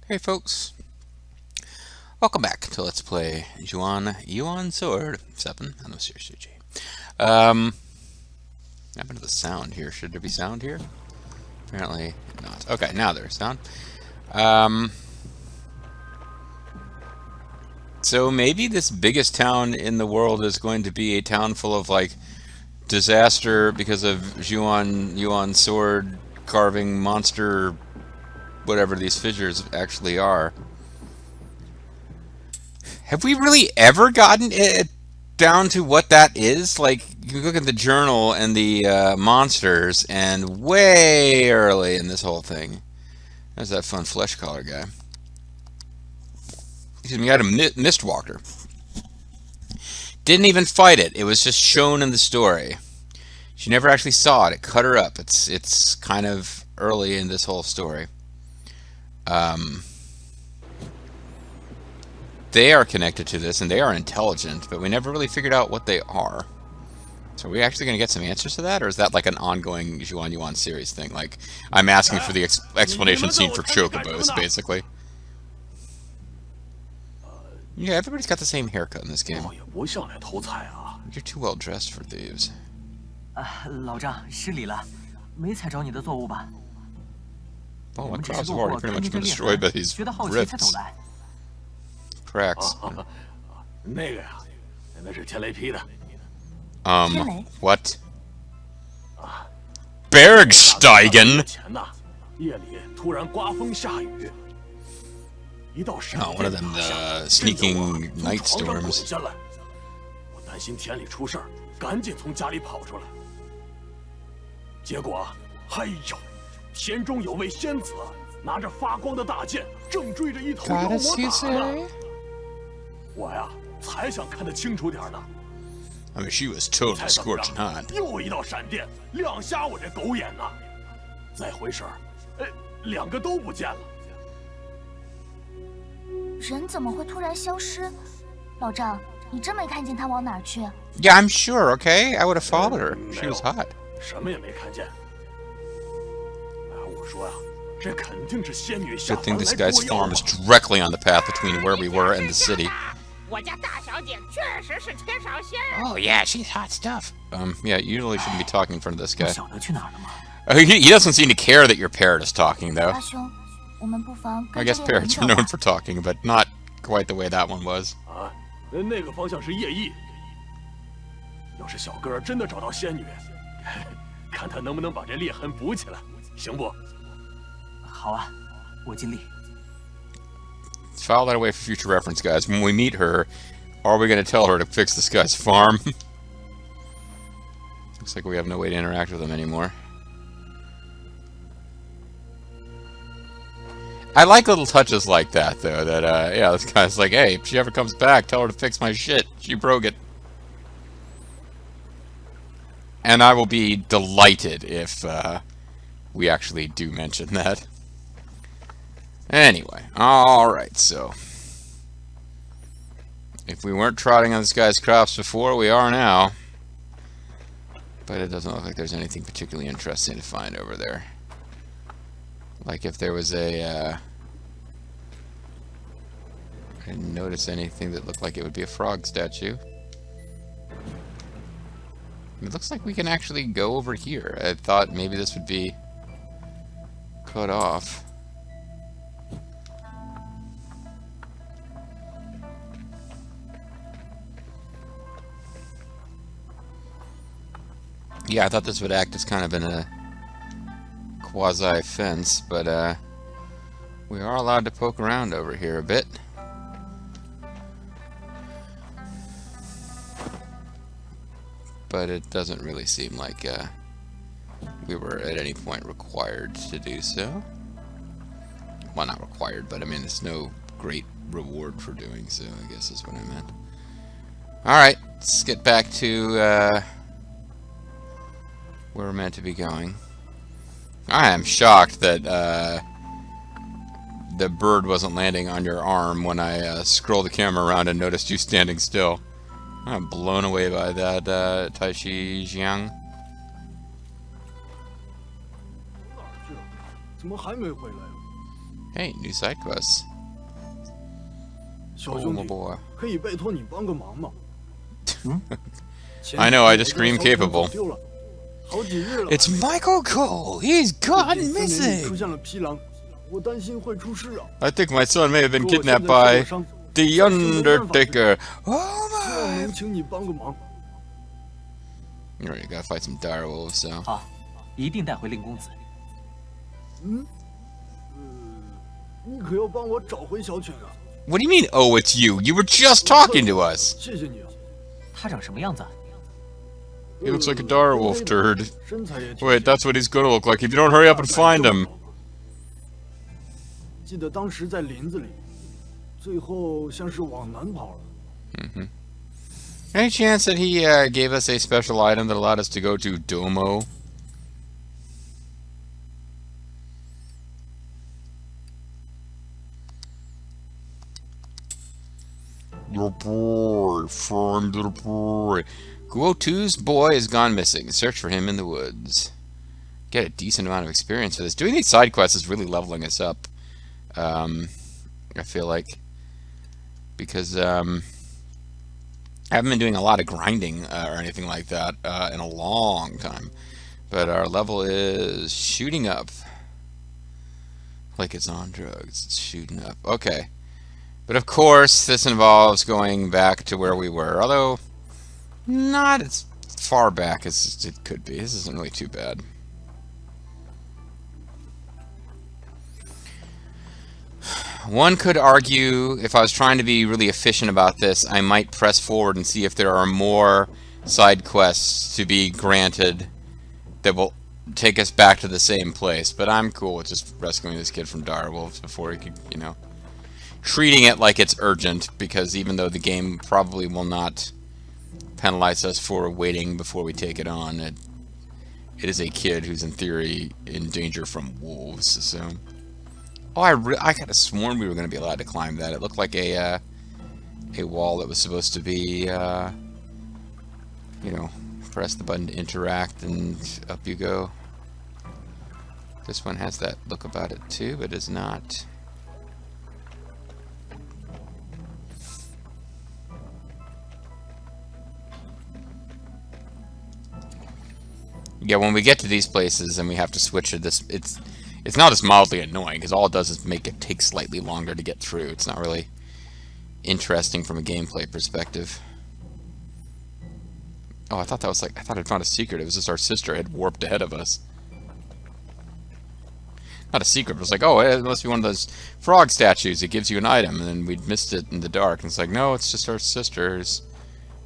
Hey folks, welcome back to Let's Play Yuan Sword 7 on the Series 2G. What happened to the sound here? Should there be sound here? Apparently not. Okay, now there's sound. So maybe this biggest town in the world is going to be a town full of like disaster because of Yuan sword carving monster, whatever these fissures actually are. Have we really ever gotten it down to what that is? Like, you look at the journal and the monsters, and way early in this whole thing, there's that fun flesh collar guy. Excuse me, we got a Mistwalker. Didn't even fight it. It was just shown in the story. She never actually saw it. It cut her up. It's kind of early in this whole story. They are connected to this, and they are intelligent, but we never really figured out what they are. So are we actually going to get some answers to that, or is that like an ongoing Yuan series thing? Like, I'm asking for the explanation scene for Chocobos, basically. Yeah, everybody's got the same haircut in this game. You're too well dressed for thieves. 老丈，失礼了，没踩着你的作物吧？ Oh, my crops have already pretty much been destroyed by these rifts. Cracks. What? Bergsteigen? Oh, one of them sneaking night storms. Goddess, you say? I mean, she was totally scorching hot. 又一道闪电亮瞎我这狗眼呐！再回神儿，两个都不见了。人怎么会突然消失？老丈，你真没看见他往哪儿去 Yeah, I'm sure. Okay, I would have followed her. She was hot. 什么也没看见。我说呀，这肯定是仙女下 Good thing 凡 this 来 guy's 捉妖 farm is directly on the path between where we were and the city. 我家大小姐确实是天上仙。 Oh yeah, she's hot stuff. Yeah, you really shouldn't be talking in front of this guy. 晓得去哪儿了吗？ He doesn't seem to care that your parrot is talking, though. 阿兄，我们不妨 I 跟 guess 这猎人 parrots 走 are 吧 known for talking, but not quite the way that one was. 啊，那个方向是夜翼。要是小哥真的找到仙女，看他能不能把这裂痕补起来，行不？好啊，我尽力。 File that away for future reference, guys. When we meet her, are we going to tell her to fix this guy's farm? Looks like we have no way to interact with him anymore. I like little touches like that, though. That, yeah, this guy's like, hey, if she ever comes back, tell her to fix my shit. She broke it. And I will be delighted if we actually do mention that. Anyway, alright, so. If we weren't trotting on this guy's crops before, we are now. But it doesn't look like there's anything particularly interesting to find over there. Like if there was a, I didn't notice anything that looked like it would be a frog statue. It looks like we can actually go over here. I thought maybe this would be cut off. Yeah, I thought this would act as kind of a quasi-fence, but we are allowed to poke around over here a bit. But it doesn't really seem like we were at any point required to do so. Well, not required, but I mean, it's no great reward for doing so, I guess is what I meant. Alright, let's get back to where we're meant to be going. I am shocked that the bird wasn't landing on your arm when I scrolled the camera around and noticed you standing still. I'm blown away by that, Taishi Jiang. 怎么还没回来？ Hey, new side quests. 小兄 Oh 弟， boy. 可以拜托你帮个忙吗？ I know, I just scream 前几天 capable. 我丢了，好几日了。 It's Michael Cole! He's gone 这森林里出 missing! 现了匹狼，我担心会出事啊。 I think my son may have been 可我现在 kidnapped 受 by 了伤， the 暂时没办法去 Undertaker. Oh 希望 my! 能请你帮个忙。 Alright, gotta fight some dire wolves, so. 好，一定带回令公子。你可要帮我找回小犬啊！ What do you mean, oh, it's you? You were just talking to us! 谢谢你啊。他长什么样子？ He looks like a dire wolf turd. 身材也挺 Wait, that's what he's gonna look like if you don't hurry up and find him. 记得当时在林子里，最后像是往南跑了。 Any chance that he gave us a special item that allowed us to go to Domo? Your boy, find the boy. Guo2's boy has gone missing. Search for him in the woods. Get a decent amount of experience for this. Doing these side quests is really leveling us up. I feel like. Because, I haven't been doing a lot of grinding or anything like that in a long time. But our level is shooting up. Like it's on drugs. It's shooting up. Okay. But of course, this involves going back to where we were. Although, not as far back as it could be. This isn't really too bad. One could argue, if I was trying to be really efficient about this, I might press forward and see if there are more side quests to be granted that will take us back to the same place. But I'm cool with just rescuing this kid from direwolves before he could, you know, treating it like it's urgent, because even though the game probably will not penalize us for waiting before we take it on, it is a kid who's in theory in danger from wolves, so... Oh, I could have sworn we were going to be allowed to climb that. It looked like a wall that was supposed to be, you know, press the button to interact and up you go. This one has that look about it too, but is not. Yeah, when we get to these places and we have to switch to this, it's not as mildly annoying, because all it does is make it take slightly longer to get through. It's not really interesting from a gameplay perspective. Oh, I thought that was like, I thought I'd found a secret. It was just our sister had warped ahead of us. Not a secret, but it was like, oh, it must be one of those frog statues. It gives you an item, and then we'd missed it in the dark. And it's like, no, it's just our sister's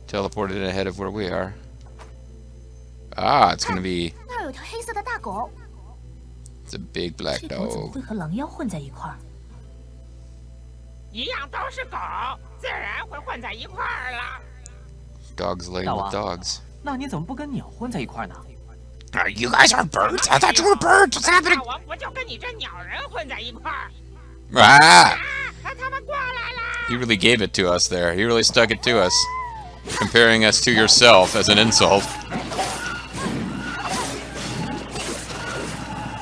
teleported ahead of where we are. Ah, it's gonna be... 那儿有条黑色的大狗， It's a big black 这狗怎么 dog. 会和狼妖混在一块儿？一样都是狗，自然会混在一块儿了。 Dogs laying with dogs. 那你怎么不跟鸟混在一块儿呢？ You guys are birds? I thought you were birds. What's happening? 那我不就跟你这鸟人混在一块儿？ Ah! 他们过来啦！ He really gave it to us there. He really stuck it to us. Comparing us to yourself as an insult.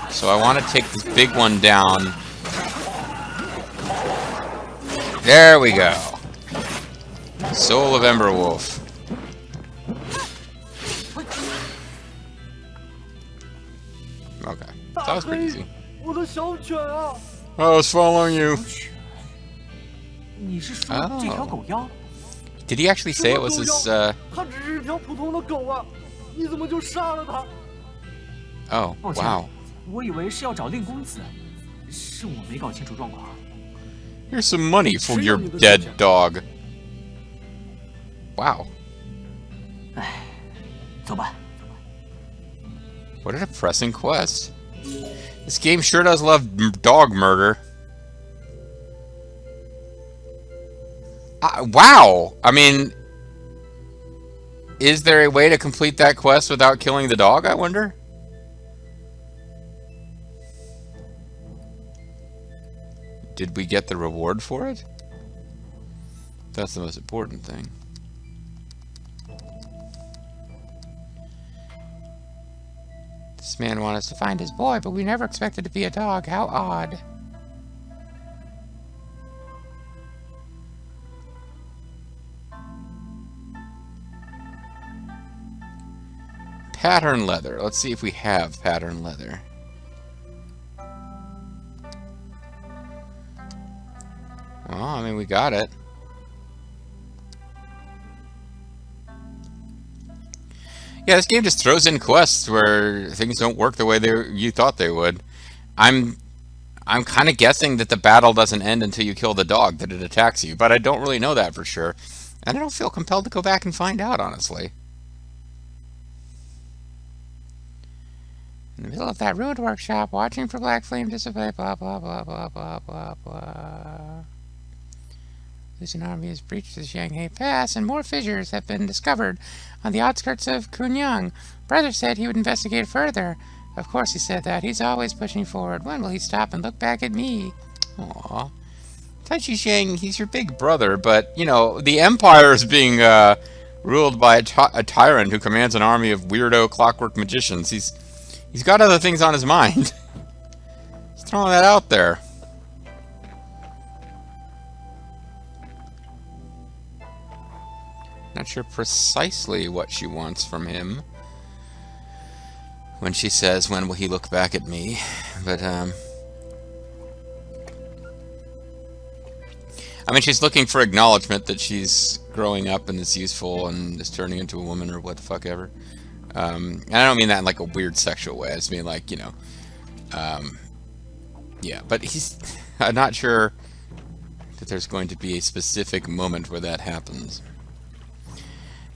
So I want to take this big one down. There we go. Soul of Emberwolf. Okay. That was pretty easy. 我的小犬啊！ I was following you. 你是说 Oh. 这条狗妖？ Did he actually say it was his, 它只是一条普通的狗啊！你怎么就杀了它？ Oh, 抱歉 wow. 我以为是要找令公子，是我没搞清楚状况。 Here's some money for your dead dog. Wow. 哎，走吧。 What a depressing quest. This game sure does love dog murder. Wow! I mean, is there a way to complete that quest without killing the dog, I wonder? Did we get the reward for it? That's the most important thing. This man wanted us to find his boy, but we never expected to be a dog. How odd. Pattern leather. Let's see if we have pattern leather. Well, I mean, we got it. Yeah, this game just throws in quests where things don't work the way you thought they would. I'm kind of guessing that the battle doesn't end until you kill the dog, that it attacks you, but I don't really know that for sure. And I don't feel compelled to go back and find out, honestly. In the middle of that ruined workshop, watching for black flame dissipate, blah, blah, blah, blah, blah, blah, blah. Lucian army has breached the Shanghai Pass, and more fissures have been discovered on the outskirts of Kunyang. Brother said he would investigate further. Of course he said that. He's always pushing forward. When will he stop and look back at me? Aww. Tai Shang, he's your big brother, but, you know, the Empire is being ruled by a tyrant who commands an army of weirdo clockwork magicians. He's got other things on his mind. Just throwing that out there. Not sure precisely what she wants from him when she says, when will he look back at me? But, I mean, she's looking for acknowledgement that she's growing up and is useful and is turning into a woman or what the fuck ever. And I don't mean that in like a weird sexual way. I just mean like, you know, yeah, but I'm not sure that there's going to be a specific moment where that happens.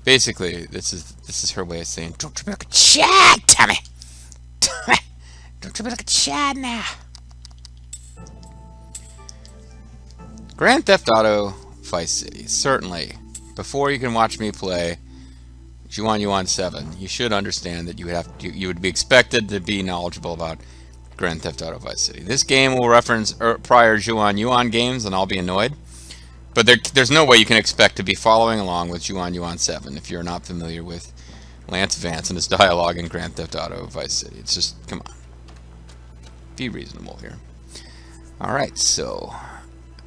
Basically, this is her way of saying, don't you be like a Chad, Tommy! Tommy! Don't you be like a Chad now! Grand Theft Auto Vice City. Certainly, before you can watch me play Yuan 7, you should understand that you would be expected to be knowledgeable about Grand Theft Auto Vice City. This game will reference prior Yuan games, and I'll be annoyed. But there's no way you can expect to be following along with Yuan 7 if you're not familiar with Lance Vance and his dialogue in Grand Theft Auto Vice City. It's just, come on. Be reasonable here. Alright, so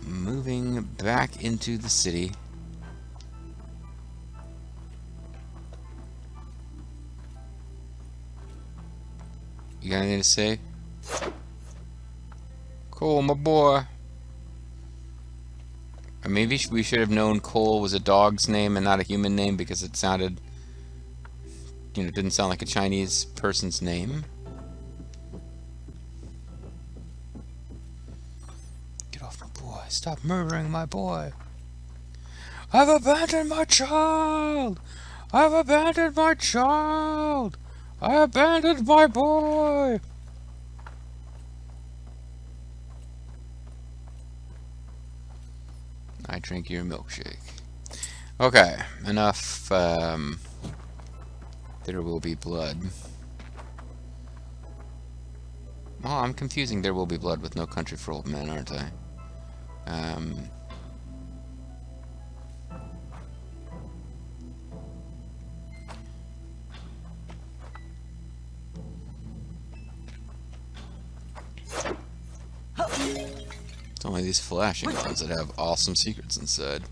moving back into the city. You got anything to say? Cool, my boy. Or maybe we should have known Cole was a dog's name and not a human name because it sounded, you know, didn't sound like a Chinese person's name. Get off my boy. Stop murdering my boy. I've abandoned my child. I've abandoned my child. I abandoned my boy. I drink your milkshake. Okay, enough. There will be blood. Oh, I'm confusing There Will Be Blood with No Country for Old Men, aren't I? It's only these flashing ones that have awesome secrets inside.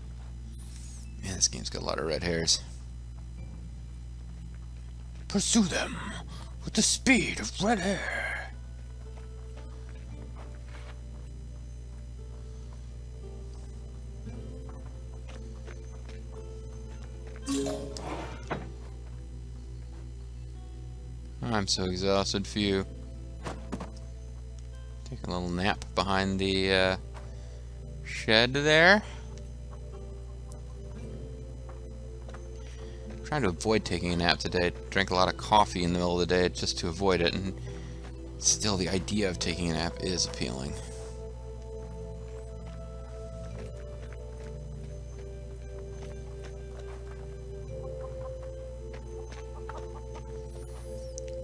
Man, this game's got a lot of red hairs. Pursue them with the speed of red hair. I'm so exhausted for you. Take a little nap behind the shed there. I'm trying to avoid taking a nap today. Drank a lot of coffee in the middle of the day just to avoid it, and still the idea of taking a nap is appealing.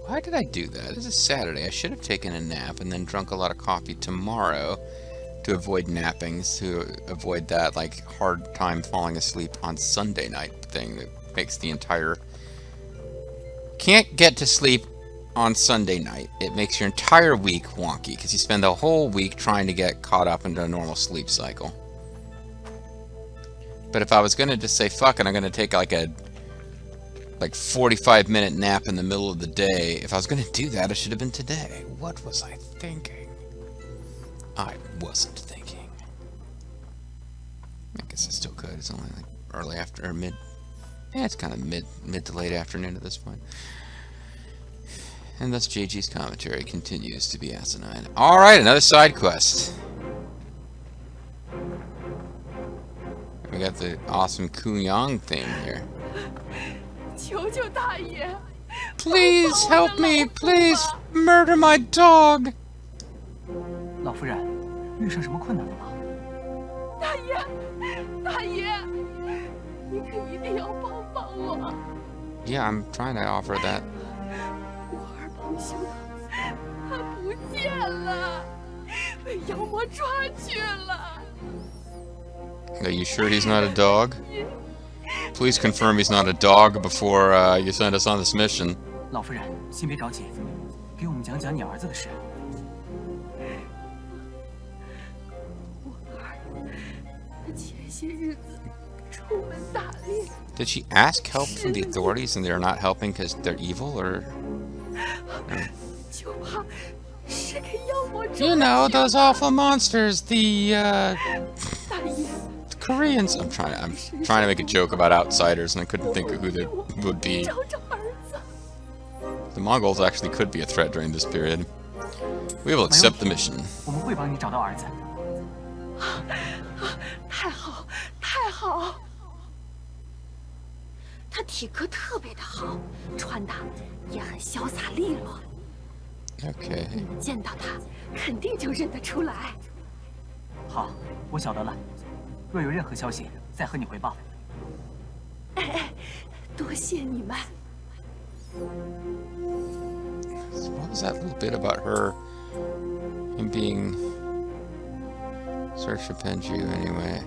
Why did I do that? This is Saturday. I should have taken a nap and then drunk a lot of coffee tomorrow to avoid nappings, to avoid that like hard time falling asleep on Sunday night thing that makes the entire... Can't get to sleep on Sunday night. It makes your entire week wonky because you spend the whole week trying to get caught up into a normal sleep cycle. But if I was going to just say, fuck it, I'm going to take like like 45-minute nap in the middle of the day. If I was going to do that, it should have been today. What was I thinking? I wasn't thinking. I guess I still could. It's only like early after, or mid. Yeah, it's kind of mid to late afternoon at this point. And thus JG's commentary continues to be asinine. Alright, another side quest. We got the awesome Kuyang theme here. Please help me! Please murder my dog! 老夫人，遇上什么困难了吗？大爷，你可一定要帮帮我！ Yeah, I'm trying to offer that. 我儿彭修他不见了，被妖魔抓去了。 Are you sure he's not a dog? Please confirm he's not a dog before you send us on this mission. 老夫人，先别着急，给我们讲讲你儿子的事。我儿，他前些日子出门打猎。 Did she ask help from the authorities and they're not helping because they're evil, or...? You know, those awful monsters, the Koreans. I'm trying to make a joke about outsiders, and I couldn't think of who they would be. The Mongols actually could be a threat during this period. We will accept the mission. 我们会帮你找到儿子。太好，太好！他体格特别的好，穿搭也很潇洒利落。 Okay. 你们见到他，肯定就认得出来。好，我晓得了。若有任何消息，再和你回报。哎，多谢你们。 What was that little bit about him being Sir Shapenju anyway?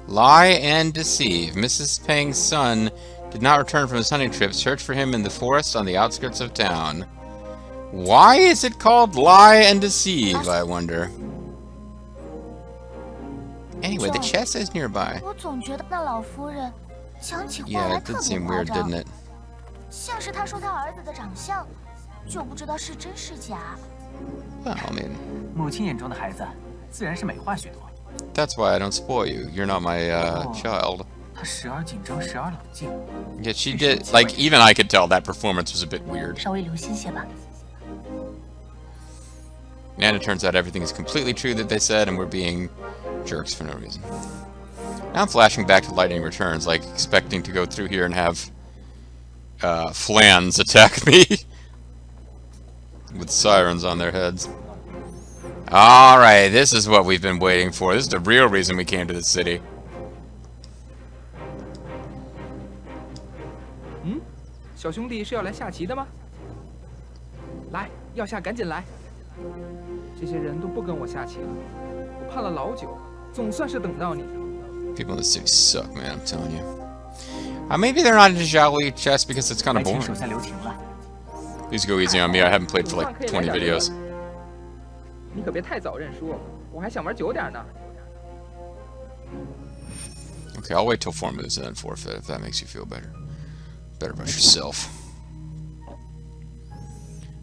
Lie and deceive. Mrs. Peng's son did not return from his hunting trip. Search for him in the forest on the outskirts of town. Why is it called lie and deceive, I wonder? Anyway, the chest is nearby. 我总觉得那老夫人讲起话 Yeah, 来 it 特 did 别 seem 夸 weird, 张， didn't it? 像是她说她儿子的长相，就不知道是真是假。 Well, I mean, 母亲眼中的孩子，自然是美化许多。 that's why I don't spoil you. You're not my child. 她时而紧张，时而冷静。 Yeah, she did. Like, even I could tell that performance was a bit weird. 稍微留心些吧。 And it turns out everything is completely true that they said, and we're being jerks for no reason. Now I'm flashing back to Lightning Returns, like expecting to go through here and have flans attack me with sirens on their heads. Alright, this is what we've been waiting for. This is the real reason we came to this city. 小兄弟是要来下棋的吗？来，要下赶紧来。这些人都不跟我下棋了，我盼了老久，总算是等到你。 People in this city suck, man, I'm telling you. Maybe they're not into Xiaoli chess because it's kind of 来请 boring. 手下留情了。 Please go easy on me, I haven't played for like 20 videos. 你可别太早认输，我还想玩久点呢。 Okay, I'll wait till 4 moves and then forfeit if that makes you feel better. Better about yourself.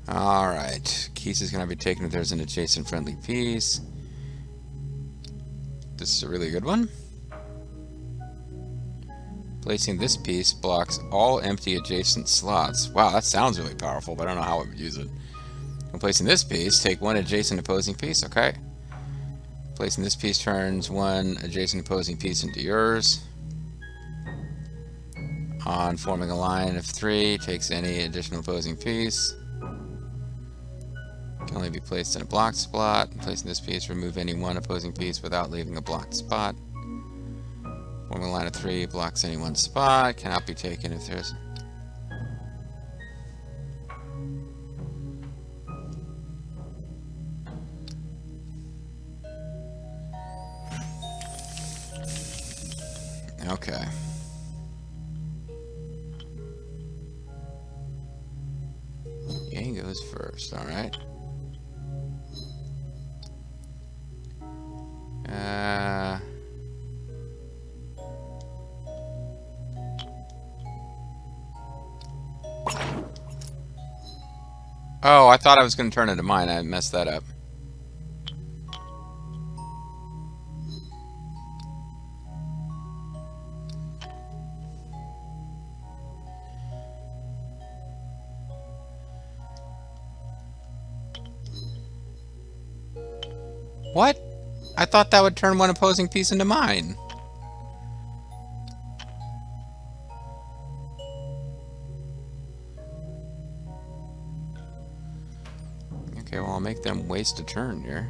Alright. Keys is going to be taken if there's an adjacent friendly piece. This is a really good one. Placing this piece blocks all empty adjacent slots. Wow, that sounds really powerful, but I don't know how I would use it. When placing this piece, take one adjacent opposing piece. Okay. Placing this piece turns one adjacent opposing piece into yours. On forming a line of 3, takes any additional opposing piece. Can only be placed in a blocked spot. Placing this piece, remove any one opposing piece without leaving a blocked spot. Forming a line of 3, blocks any one spot. Cannot be taken if there's... Okay. Yang goes first, alright. Oh, I thought I was going to turn into mine. I messed that up. What? I thought that would turn one opposing piece into mine. Okay, well, I'll make them waste a turn here.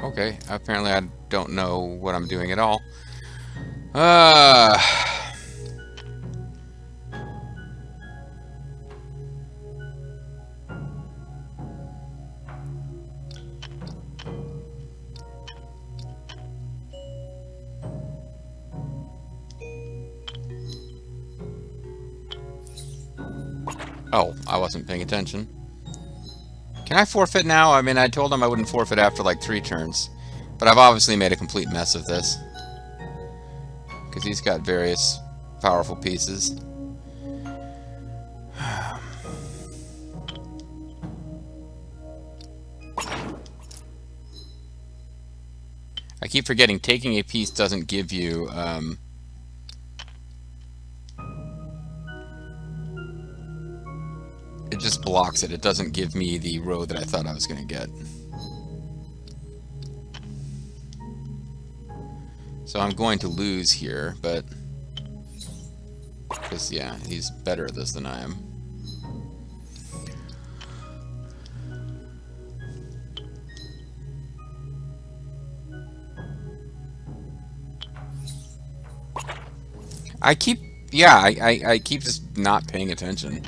Okay, apparently I don't know what I'm doing at all. Oh, I wasn't paying attention. Can I forfeit now? I mean, I told him I wouldn't forfeit after like 3 turns. But I've obviously made a complete mess of this. Because he's got various powerful pieces. I keep forgetting taking a piece doesn't give you... it just blocks it. It doesn't give me the row that I thought I was going to get. So I'm going to lose here, but... because, yeah, he's better at this than I am. I keep... yeah, I keep just not paying attention.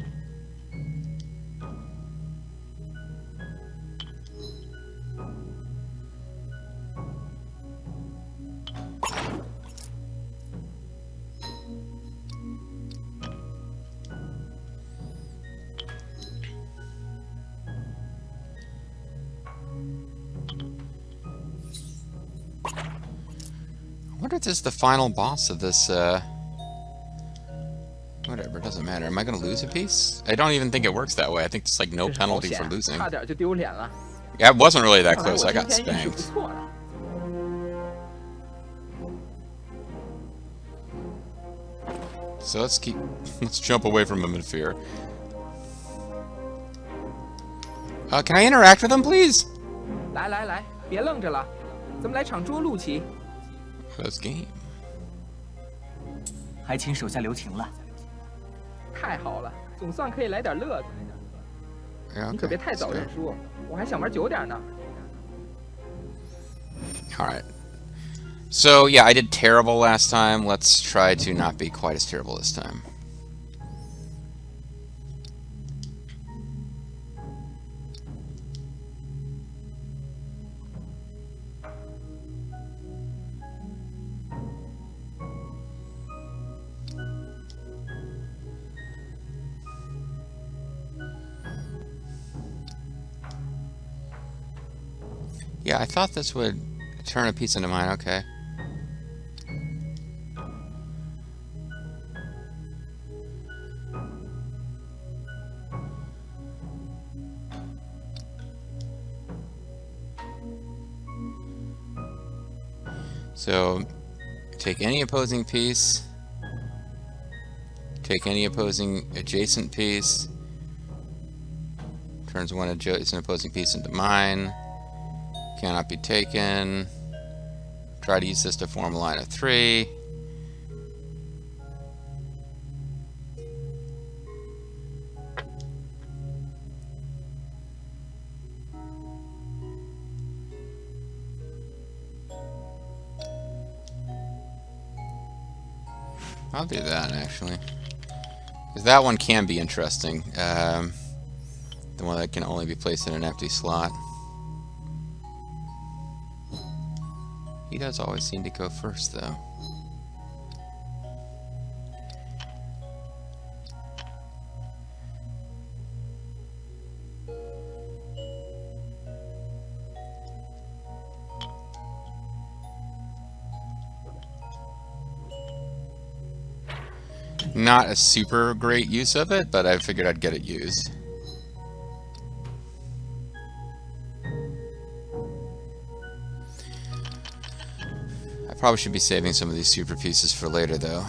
I wonder if this is the final boss of this, whatever, doesn't matter. Am I going to lose a piece? I don't even think it works that way. I think it's like no penalty for losing. 差点就丢脸了。 Yeah, it wasn't really that 看来 close. 我 I 今 got 天运气不 spanked. 错呢。 So let's jump away from him in fear. Can I interact with him, please? 来来来，别愣着了，咱们来场捉鹿棋。 Let's game. 还请手下留情了。太好了，总算可以来点乐子。 Yeah, 你可 okay. 别太早认输，我还想玩久点呢。 Alright. So, yeah, I did terrible last time. Let's try to not be quite as terrible this time. Yeah, I thought this would turn a piece into mine. Okay. So, take any opposing piece, take any opposing adjacent piece, turns one adjacent opposing piece into mine, cannot be taken, try to use this to form a line of 3. I'll do that, actually. Because that one can be interesting. The one that can only be placed in an empty slot. He does always seem to go first, though. Not a super great use of it, but I figured I'd get it used. I probably should be saving some of these super pieces for later, though.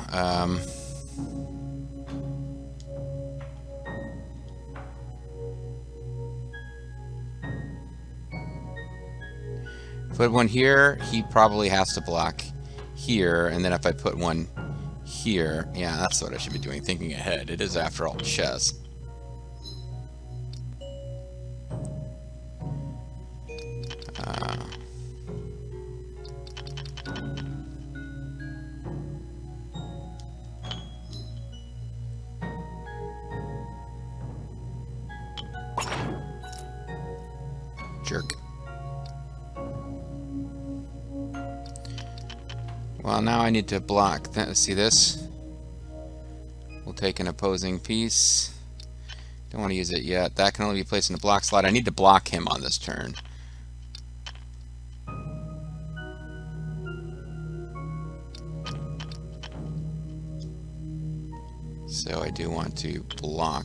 Put one here, he probably has to block here, and then if I put one here, yeah, that's what I should be doing, thinking ahead. It is, after all, chess. Jerk. Well, now I need to block. See this? We'll take an opposing piece. Don't want to use it yet. That can only be placed in the block slot. I need to block him on this turn. So I do want to block.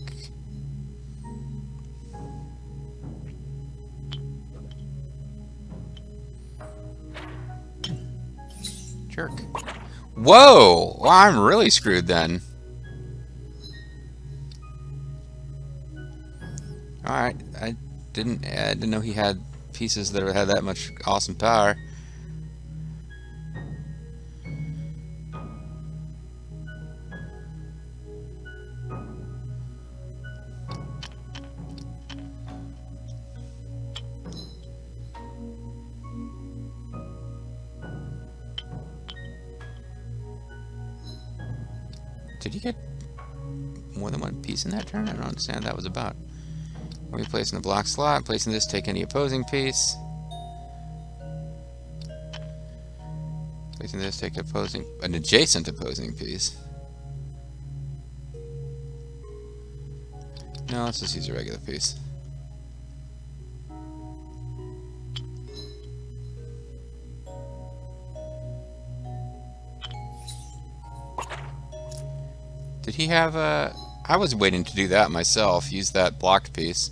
Jerk. Whoa! Well, I'm really screwed then. Alright, I didn't know he had pieces that had that much awesome power. Did he get more than one piece in that turn? I don't understand what that was about. When we place in the block slot, placing this, take any opposing piece. Placing this, take an adjacent opposing piece. No, let's just use a regular piece. Did he have a... I was waiting to do that myself, use that blocked piece.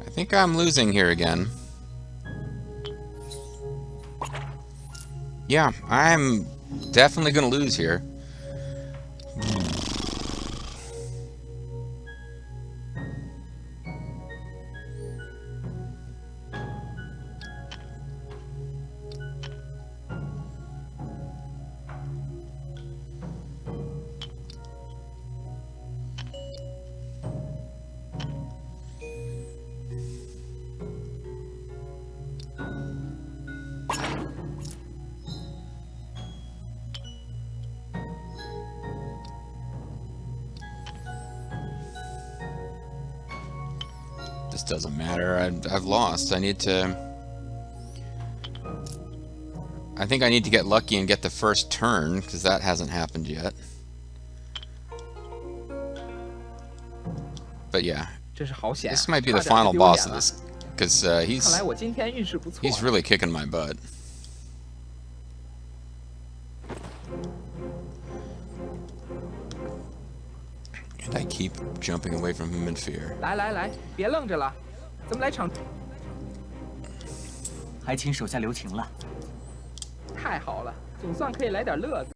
I think I'm losing here again. Yeah, I'm definitely gonna lose here. This doesn't matter. I've lost. I need to... I think I need to get lucky and get the first turn, because that hasn't happened yet. But yeah, this might be the final boss of this, because he's really kicking my butt. And I keep jumping away from him in fear. 来，别愣着了，咱们来场。还请手下留情了。太好了，总算可以来点乐子。